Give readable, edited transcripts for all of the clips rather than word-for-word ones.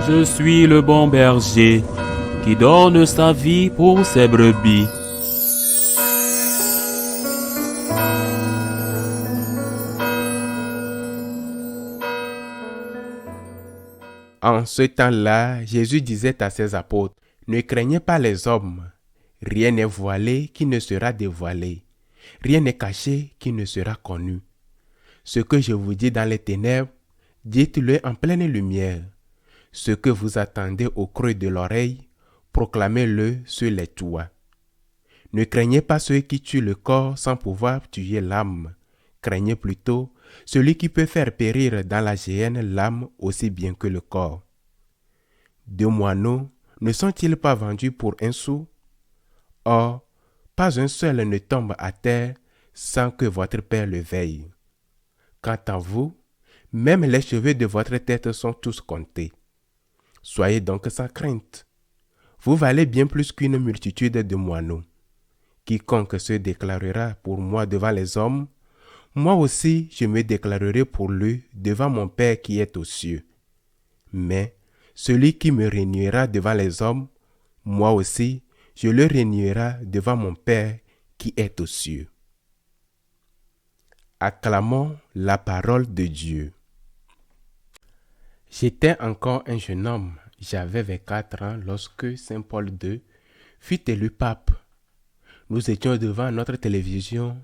Je suis le bon berger qui donne sa vie pour ses brebis. En ce temps-là, Jésus disait à ses apôtres, « Ne craignez pas les hommes. Rien n'est voilé qui ne sera dévoilé. Rien n'est caché qui ne sera connu. Ce que je vous dis dans les ténèbres, dites-le en pleine lumière. Ce que vous attendez au creux de l'oreille, proclamez-le sur les toits. Ne craignez pas ceux qui tuent le corps sans pouvoir tuer l'âme. Craignez plutôt celui qui peut faire périr dans la géhenne l'âme aussi bien que le corps. 2 moineaux ne sont-ils pas vendus pour 1 sou? Or, pas un seul ne tombe à terre sans que votre Père le veille. Quant à vous, même les cheveux de votre tête sont tous comptés. Soyez donc sans crainte. Vous valez bien plus qu'une multitude de moineaux. Quiconque se déclarera pour moi devant les hommes, moi aussi je me déclarerai pour lui devant mon Père qui est aux cieux. Mais celui qui me réunira devant les hommes, moi aussi je le réunirai devant mon Père qui est aux cieux. Acclamons la parole de Dieu. J'étais encore un jeune homme, j'avais 24 ans lorsque Saint Paul II fut élu pape. Nous étions devant notre télévision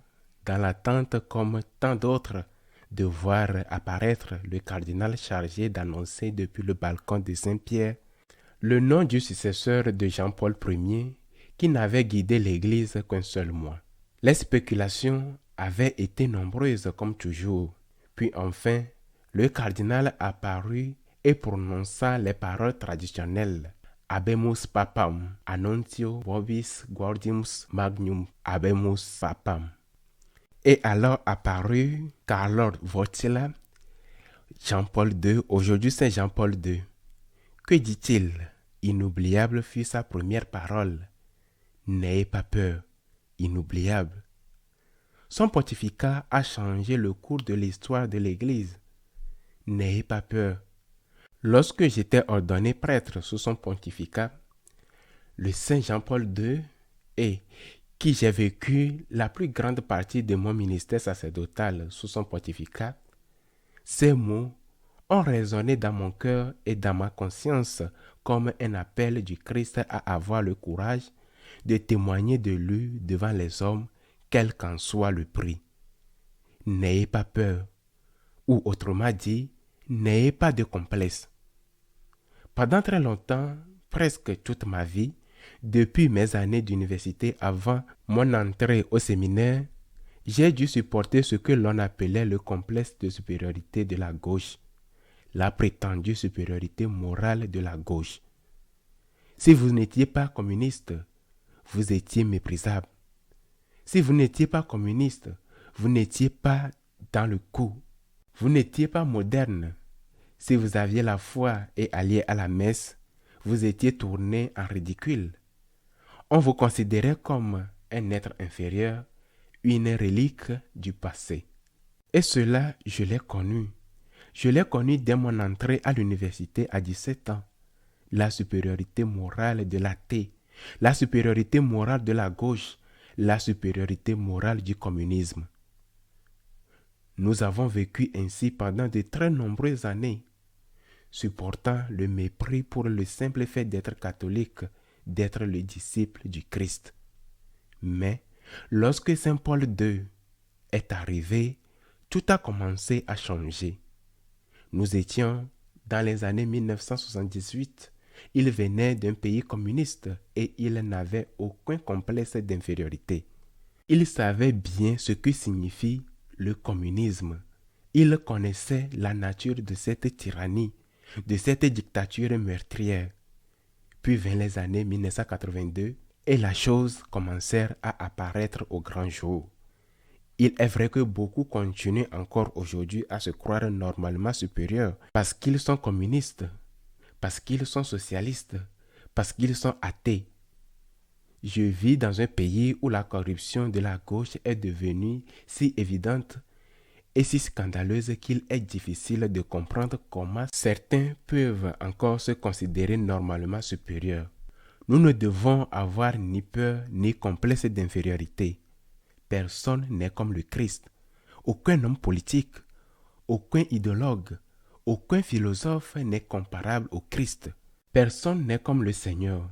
dans l'attente comme tant d'autres de voir apparaître le cardinal chargé d'annoncer depuis le balcon de Saint-Pierre le nom du successeur de Jean-Paul Ier qui n'avait guidé l'Église qu'un seul mois. Les spéculations avaient été nombreuses comme toujours. Puis enfin, le cardinal apparut et prononça les paroles traditionnelles. Habemus papam, annontio vobis guardimus magnum, habemus papam. Et alors apparut Carlo Wojtyła, Jean-Paul II, aujourd'hui c'est Jean-Paul II. Que dit-il? Inoubliable fut sa première parole. N'ayez pas peur, inoubliable. Son pontificat a changé le cours de l'histoire de l'Église. N'ayez pas peur. Lorsque j'étais ordonné prêtre sous son pontificat, le Saint Jean-Paul II, et qui j'ai vécu la plus grande partie de mon ministère sacerdotal sous son pontificat, ces mots ont résonné dans mon cœur et dans ma conscience comme un appel du Christ à avoir le courage de témoigner de lui devant les hommes, quel qu'en soit le prix. N'ayez pas peur, ou autrement dit, n'ayez pas de complexe. Pendant très longtemps, presque toute ma vie, depuis mes années d'université avant mon entrée au séminaire, j'ai dû supporter ce que l'on appelait le complexe de supériorité de la gauche, la prétendue supériorité morale de la gauche. Si vous n'étiez pas communiste, vous étiez méprisable. Si vous n'étiez pas communiste, vous n'étiez pas dans le coup. Vous n'étiez pas moderne. Si vous aviez la foi et alliez à la messe, vous étiez tourné en ridicule. On vous considérait comme un être inférieur, une relique du passé. Et cela, je l'ai connu. Je l'ai connu dès mon entrée à l'université à 17 ans. La supériorité morale de l'athée, la supériorité morale de la gauche, la supériorité morale du communisme. Nous avons vécu ainsi pendant de très nombreuses années, supportant le mépris pour le simple fait d'être catholique, d'être le disciple du Christ. Mais lorsque Saint Paul II est arrivé, tout a commencé à changer. Nous étions dans les années 1978. Il venait d'un pays communiste et il n'avait aucun complexe d'infériorité. Il savait bien ce que signifie le communisme. Il connaissait la nature de cette tyrannie, de cette dictature meurtrière. Puis vint les années 1982 et la chose commencèrent à apparaître au grand jour. Il est vrai que beaucoup continuent encore aujourd'hui à se croire normalement supérieurs parce qu'ils sont communistes, parce qu'ils sont socialistes, parce qu'ils sont athées. Je vis dans un pays où la corruption de la gauche est devenue si évidente est si scandaleuse qu'il est difficile de comprendre comment certains peuvent encore se considérer normalement supérieurs. Nous ne devons avoir ni peur ni complexe d'infériorité. Personne n'est comme le Christ. Aucun homme politique, aucun idéologue, aucun philosophe n'est comparable au Christ. Personne n'est comme le Seigneur.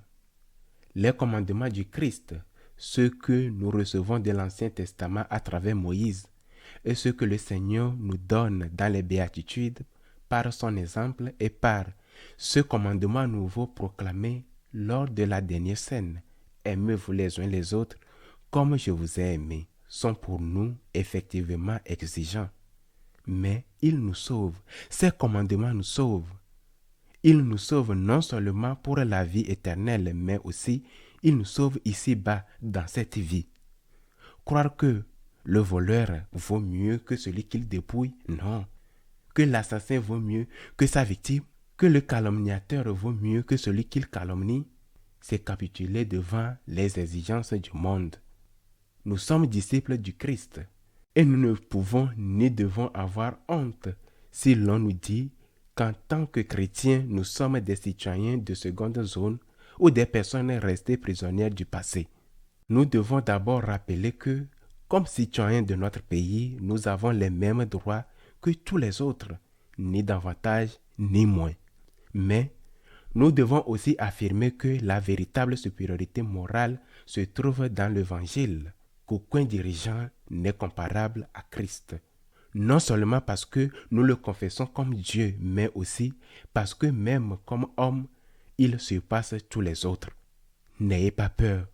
Les commandements du Christ, ceux que nous recevons de l'Ancien Testament à travers Moïse, et ce que le Seigneur nous donne dans les béatitudes, par son exemple et par ce commandement nouveau proclamé lors de la dernière scène, aimez-vous les uns les autres comme je vous ai aimés, sont pour nous effectivement exigeants. Mais ils nous sauvent, ces commandements nous sauvent. Ils nous sauvent non seulement pour la vie éternelle, mais aussi ils nous sauvent ici-bas dans cette vie. Croire que le voleur vaut mieux que celui qu'il dépouille, non. Que l'assassin vaut mieux que sa victime, que le calomniateur vaut mieux que celui qu'il calomnie, c'est capituler devant les exigences du monde. Nous sommes disciples du Christ et nous ne pouvons ni devons avoir honte si l'on nous dit qu'en tant que chrétiens, nous sommes des citoyens de seconde zone ou des personnes restées prisonnières du passé. Nous devons d'abord rappeler que, comme citoyens de notre pays, nous avons les mêmes droits que tous les autres, ni davantage ni moins. Mais nous devons aussi affirmer que la véritable supériorité morale se trouve dans l'Évangile, qu'aucun dirigeant n'est comparable à Christ. Non seulement parce que nous le confessons comme Dieu, mais aussi parce que même comme homme, il surpasse tous les autres. N'ayez pas peur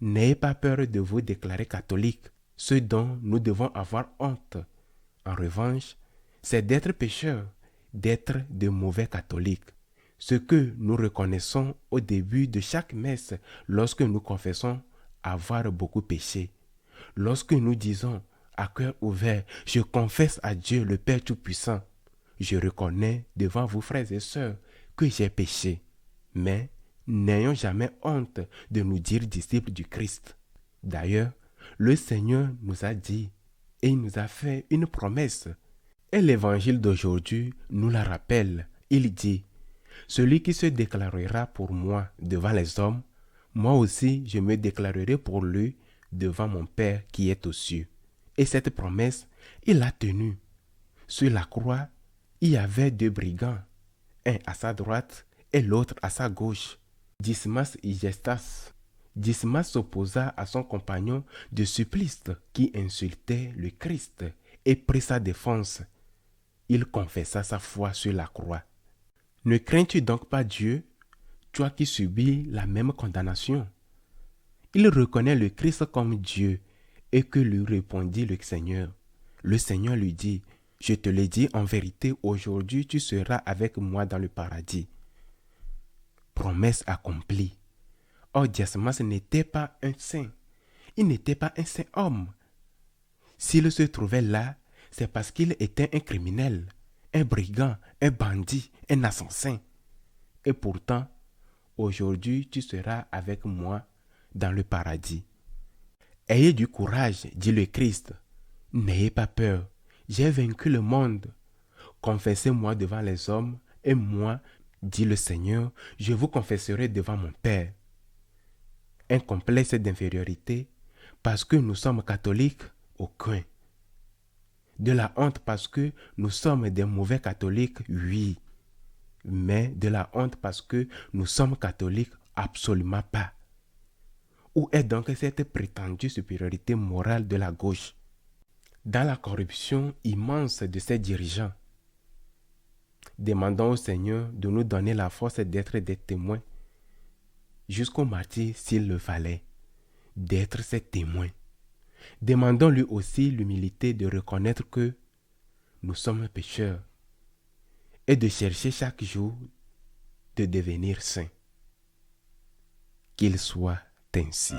de vous déclarer catholique. Ce dont nous devons avoir honte, en revanche, c'est d'être pécheurs, d'être de mauvais catholiques. Ce que nous reconnaissons au début de chaque messe lorsque nous confessons avoir beaucoup péché. Lorsque nous disons à cœur ouvert, je confesse à Dieu le Père Tout-Puissant. Je reconnais devant vous frères et sœurs que j'ai péché. Mais n'ayons jamais honte de nous dire disciples du Christ. D'ailleurs, le Seigneur nous a dit et il nous a fait une promesse. Et l'évangile d'aujourd'hui nous la rappelle. Il dit, « Celui qui se déclarera pour moi devant les hommes, moi aussi je me déclarerai pour lui devant mon Père qui est aux cieux. » Et cette promesse, il l'a tenue. Sur la croix, il y avait 2 brigands, un à sa droite et l'autre à sa gauche. Dismas et Gestas. Dismas s'opposa à son compagnon de supplice qui insultait le Christ et prit sa défense. Il confessa sa foi sur la croix. Ne crains-tu donc pas Dieu, toi qui subis la même condamnation? Il reconnaît le Christ comme Dieu et que lui répondit le Seigneur. Le Seigneur lui dit, « Je te le dis en vérité, aujourd'hui tu seras avec moi dans le paradis. » Promesse accomplie. Or, Dismas n'était pas un saint. Il n'était pas un saint homme. S'il se trouvait là, c'est parce qu'il était un criminel, un brigand, un bandit, un assassin. Et pourtant, aujourd'hui tu seras avec moi dans le paradis. Ayez du courage, dit le Christ. N'ayez pas peur, j'ai vaincu le monde. Confessez-moi devant les hommes, et moi, dit le Seigneur, je vous confesserai devant mon Père. Un complexe d'infériorité, parce que nous sommes catholiques, aucun. De la honte parce que nous sommes des mauvais catholiques, oui. Mais de la honte parce que nous sommes catholiques, absolument pas. Où est donc cette prétendue supériorité morale de la gauche? Dans la corruption immense de ses dirigeants. Demandons au Seigneur de nous donner la force d'être des témoins, jusqu'au martyre s'il le fallait, d'être ses témoins. Demandons-lui aussi l'humilité de reconnaître que nous sommes pécheurs et de chercher chaque jour de devenir saints. Qu'il soit ainsi.